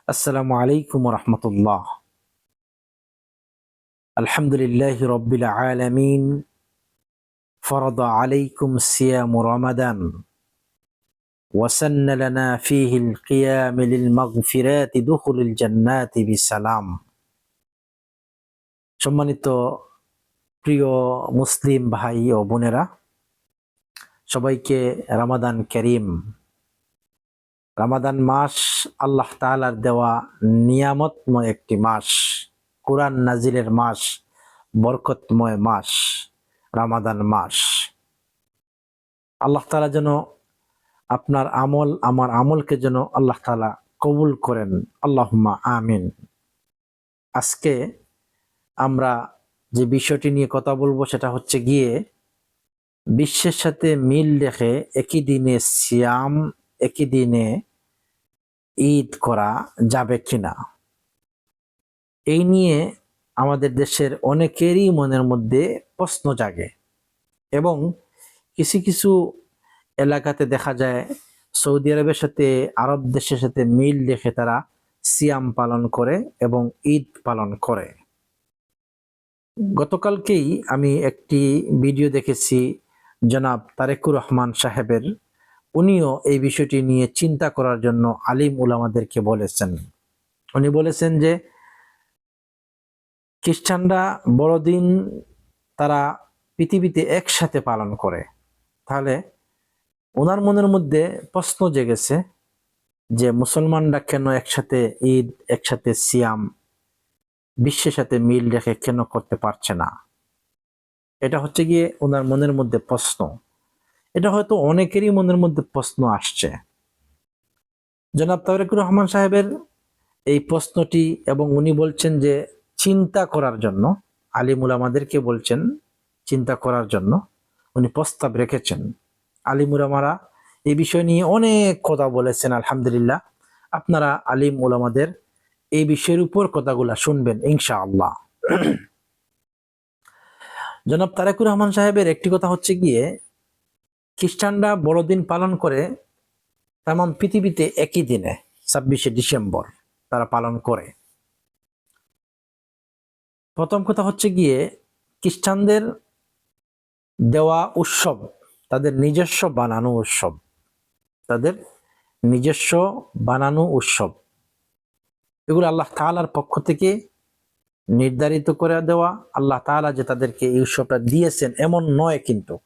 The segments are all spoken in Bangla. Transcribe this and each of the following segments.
আসসালামু আলাইকুম রহমতুল্লাহ। আলহামদুলিল্লাহি রব্বিল আলামিন। ফরদ আলাইকুম সিয়াম রমাদান ওয়াসান্না লানা ফীহিল কিয়াম লিল মাগফিরাতি দুখুলিল জান্নাতি বিসালাম। সম্মানিত প্রিয় মুসলিম ভাই ও বোনেরা, সবাইকে রমাদান করিম। রমাদান মাস আল্লাহ তাআলার দেওয়া নিয়ামতময় একটি মাস, কুরআন নাজিলের মাস, বরকতময় মাস রমাদান মাস। আল্লাহ তাআলা যেন আপনার আমল, আমার আমলকে যেন আল্লাহ তাআলা কবুল করেন, আল্লাহুম্মা আমিন। আজকে আমরা যে বিষয়টি নিয়ে কথা বলবো সেটা হচ্ছে গিয়ে বিশ্বের সাথে মিল রেখে একই দিনে সিয়াম, একই দিনে ঈদ করা যাবে কিনা। এই নিয়ে আমাদের দেশের অনেকেরই মনের মধ্যে প্রশ্ন জাগে এবং কিছু কিছু এলাকাতে দেখা যায় সৌদি আরবের সাথে আরব দেশের সাথে মিল রেখে তারা সিয়াম পালন করে এবং ঈদ পালন করে। গতকালকেই আমি একটি ভিডিও দেখেছি জনাব তারেকুর রহমান সাহেবের। উনিও এই বিষয়টি নিয়ে চিন্তা করার জন্য আলিম উলামাদেরকে বলেছেন। উনি বলেছেন যে খ্রিস্টানরা বড়দিন তারা পৃথিবীতে একসাথে পালন করে, তাহলে ওনার মনের মধ্যে প্রশ্ন জেগেছে যে মুসলমানরা কেন একসাথে ঈদ, একসাথে সিয়াম বিশ্বের সাথে মিল রেখে কেন করতে পারছে না। এটা হচ্ছে গিয়ে ওনার মনের মধ্যে প্রশ্ন। এটা হয়তো অনেকেরই মনের মধ্যে প্রশ্ন আসছে। জনাব তারেকুর রহমান সাহেবের এই প্রশ্নটি, এবং উনি বলছেন যে চিন্তা করার জন্য, আলিম উলামাদেরকে বলছেন চিন্তা করার জন্য উনি প্রস্তাব রেখেছেন। আলিম উলামারা এই বিষয় নিয়ে অনেক কথা বলেছেন। আলহামদুলিল্লাহ, আপনারা আলিম উলামাদের এই বিষয়ের উপর কথাগুলা শুনবেন ইনশাআল্লাহ। জনাব তারেকুর রহমান সাহেবের একটি কথা হচ্ছে গিয়ে খ্রিস্টানরা বড়দিন পালন করে তামাম পৃথিবীতে একই দিনে 26শে ডিসেম্বর তারা পালন করে। প্রথম কথা হচ্ছে গিয়ে খ্রিস্টানদের দেওয়া উৎসব, তাদের নিজস্ব বানানো উৎসব, তাদের নিজস্ব বানানো উৎসব, এগুলো আল্লাহ তাআলার পক্ষ থেকে নির্ধারিত করে দেওয়া। আল্লাহ তাআলা যে তাদেরকে এই উৎসবটা দিয়েছেন এমন নয়। কিন্তু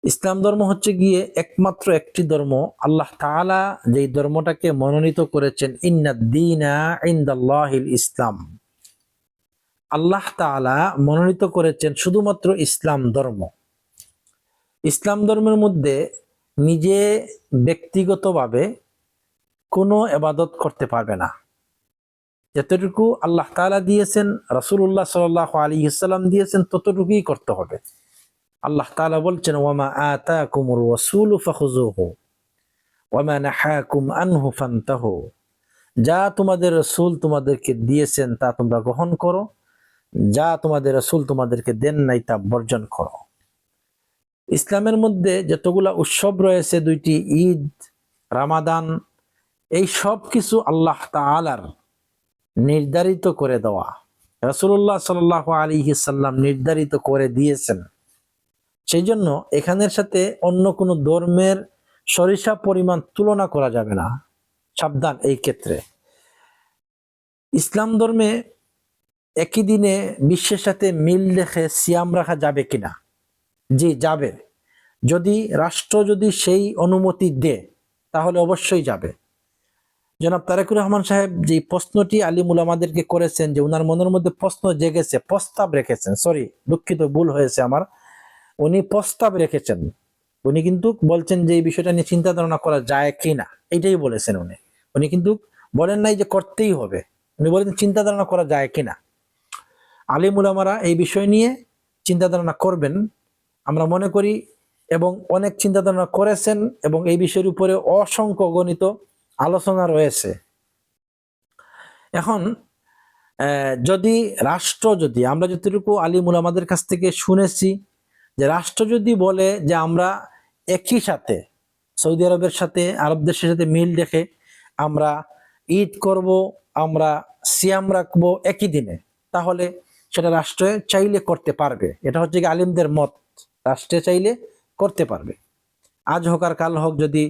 ইসলাম ধর্ম হচ্ছে গিয়ে একমাত্র একটি ধর্ম, আল্লাহ তাআলা যেই ধর্মটাকে মনোনীত করেছেন, ইন্নাদ-দীনা ইনদাল্লাহিল ইসলাম। আল্লাহ তাআলা মনোনীত করেছেন শুধুমাত্র ইসলাম ধর্ম। ইসলাম ধর্মের মধ্যে নিজে ব্যক্তিগতভাবে কোনো ইবাদত করতে পারবে না। যতটুকু আল্লাহ তাআলা দিয়েছেন, রাসূলুল্লাহ সাল্লাল্লাহু আলাইহি ওয়াসাল্লাম দিয়েছেন, ততটুকুই করতে হবে। আল্লাহ তাআলা বলছেন, ওয়ামা আতাকুমুর রাসূলু ফাখুযুহু ওয়ামা নাহাকুম আনহু ফান্তাহু। যা তোমাদের রাসূল তোমাদেরকে দিয়েছেন তা তোমরা গ্রহণ করো, যা তোমাদের রাসূল তোমাদেরকে দেন নাই তা বর্জন করো। ইসলামের মধ্যে যতগুলা উৎসব রয়েছে, দুইটি ঈদ, রমাদান, এই সব কিছু আল্লাহ তাআলার নির্ধারিত করে দেওয়া। রাসূলুল্লাহ সাল্লাল্লাহু আলাইহি সাল্লাম নির্ধারিত করে দিয়েছেন। সেই জন্য এখানের সাথে অন্য কোনো ধর্মের সরিষা পরিমাণ তুলনা করা যাবে না। সাবধান এই ক্ষেত্রে। ইসলাম ধর্মে একই দিনে বিশ্বের সাথে মিল রেখে সিয়াম রাখা যাবে কিনা? জি, যাবে। যদি রাষ্ট্র যদি সেই অনুমতি দেয় তাহলে অবশ্যই যাবে। জনাব তারেকুর রহমান সাহেব যে প্রশ্নটি আলিম উলামাদেরকে করেছেন, যে ওনার মনের মধ্যে প্রশ্ন জেগেছে, প্রস্তাব রেখেছেন, সরি দুঃখিত, ভুল হয়েছে আমার, উনি প্রস্তাব রেখেছেন। উনি কিন্তু বলছেন যে এই বিষয়টা নিয়ে চিন্তা ধারণা করা যায় কিনা, এইটাই বলেছেন উনি। উনি কিন্তু বলেন নাই যে করতেই হবে, উনি বলেছেন চিন্তা ধারণা করা যায় কিনা। আলিম উলামারা এই বিষয় নিয়ে চিন্তা ধারণা করবেন আমরা মনে করি, এবং অনেক চিন্তা ধারণা করেছেন, এবং এই বিষয়ের উপরে অসংখ্য গণিত আলোচনা রয়েছে। এখন যদি রাষ্ট্র, যদি আমরা যতটুকু আলিম উলামাদের কাছ থেকে শুনেছি, যে রাষ্ট্র যদি বলে যে আমরা একই সাথে সৌদি আরবের সাথে, আরব দেশের সাথে মিল রেখে আমরা ঈদ করব, আমরা সিয়াম রাখবো একই দিনে, তাহলে সেটা রাষ্ট্রে চাইলে করতে পারবে। এটা হচ্ছে কি আলিমদের মত, রাষ্ট্রে চাইলে করতে পারবে। আজ হোক আর কাল হোক, যদি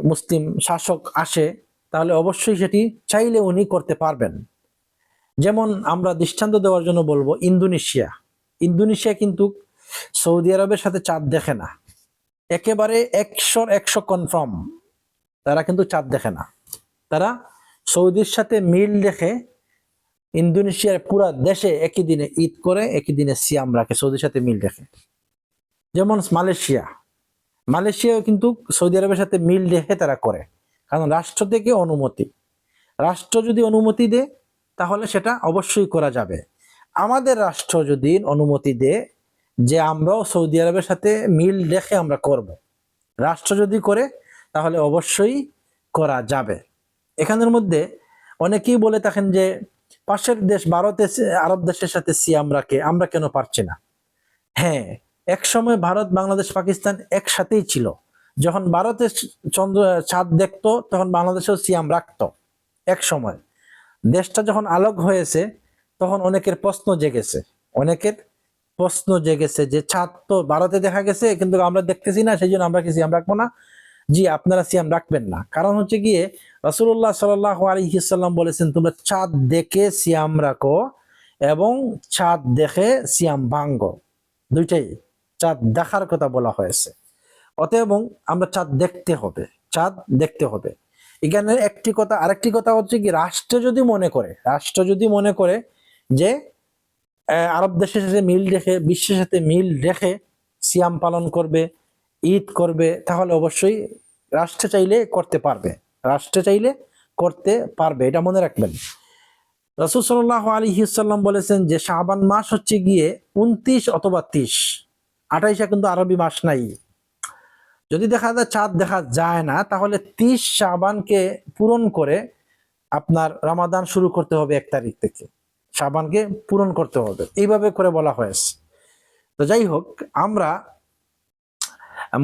মুসলিম শাসক আসে তাহলে অবশ্যই সেটি চাইলে উনি করতে পারবেন। যেমন আমরা দৃষ্টান্ত দেওয়ার জন্য বলবো ইন্দোনেশিয়া। ইন্দোনেশিয়া কিন্তু সৌদি আরবের সাথে চাঁদ দেখে না, একেবারে 100% কনফার্ম তারা কিন্তু চাঁদ দেখে না। তারা সৌদির সাথে মিল রেখে ইন্দোনেশিয়ার পুরা দেশে একই দিনে ঈদ করে, একই দিনে সিয়াম রাখে সৌদির সাথে মিল রেখে। যেমন মালয়েশিয়াও কিন্তু সৌদি আরবের সাথে মিল রেখে তারা করে, কারণ রাষ্ট্র থেকে অনুমতি, রাষ্ট্র যদি অনুমতি দেয় তাহলে সেটা অবশ্যই করা যাবে। আমাদের রাষ্ট্র যদি অনুমতি দেয় যে আমরাও সৌদি আরবের সাথে মিল রেখে আমরা করব, রাষ্ট্র যদি করে তাহলে অবশ্যই করা যাবে। এখানের মধ্যে অনেকেই বলে থাকেন যে পাশের দেশ ভারতের আরব দেশের সাথে সিয়াম রাখে, আমরা কেন পারছি না? হ্যাঁ, এক সময় ভারত, বাংলাদেশ, পাকিস্তান একসাথেই ছিল। যখন ভারতের চন্দ্র চাঁদ দেখতো তখন বাংলাদেশেও সিয়াম রাখতো এক সময়। দেশটা যখন আলোক হয়েছে তখন অনেকের প্রশ্ন জেগেছে যে চাঁদ তো ভারতে দেখা গেছে কিন্তু আমরা দেখতেছি না, সেই জন্য আমরা কি সিয়াম রাখবো না? জি, আপনারা সিয়াম রাখবেন না। কারণ হচ্ছে গিয়ে রাসূলুল্লাহ সাল্লাল্লাহু আলাইহি সাল্লাম বলেছেন, তোমরা চাঁদ দেখে সিয়াম রাখো এবং চাঁদ দেখে সিয়াম ভাঙ্গো, দুইটাই। চাঁদ দেখার কথা বলা হয়েছে, অতএব আমরা চাঁদ দেখতে হবে। এখানে একটি কথা, আরেকটি কথা হচ্ছে কি, রাষ্ট্র যদি মনে করে যে আরব দেশের সাথে মিল রেখে, বিশ্বের সাথে মিল রেখে সিয়াম পালন করবে, ঈদ করবে, তাহলে অবশ্যই রাষ্ট্র চাইলে করতে পারবে, এটা মনে রাখবেন। রাসূল সাল্লাল্লাহু আলাইহি ওয়াসাল্লাম বলেছেন যে শাবান মাস হচ্ছে গিয়ে 29 অথবা 30, 28 কিন্তু আরবি মাস নাই। যদি দেখা যায় চাঁদ দেখা যায় না, তাহলে 30 শাবানকে পূরণ করে আপনার রমাদান শুরু করতে হবে 1 তারিখ থেকে, শাবানকে পূরণ করতে হবে, এইভাবে করে বলা হয়েছে। তো যাই হোক, আমরা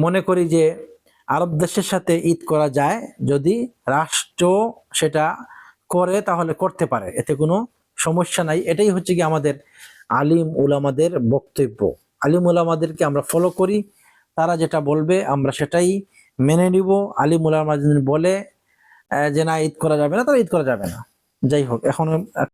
মনে করি যে আরব দেশের সাথে ঈদ করা যায়, যদি রাষ্ট্র সেটা করে তাহলে করতে পারে, এতে কোনো সমস্যা নাই। এটাই হচ্ছে কি আমাদের আলিম উলামাদের বক্তব্য। আলিম উলামাদেরকে আমরা ফলো করি, তারা যেটা বলবে আমরা সেটাই মেনে নিব। আলিম উলামা বলে যে না ঈদ করা যাবে না, তারা ঈদ করা যাবে না। যাই হোক, এখন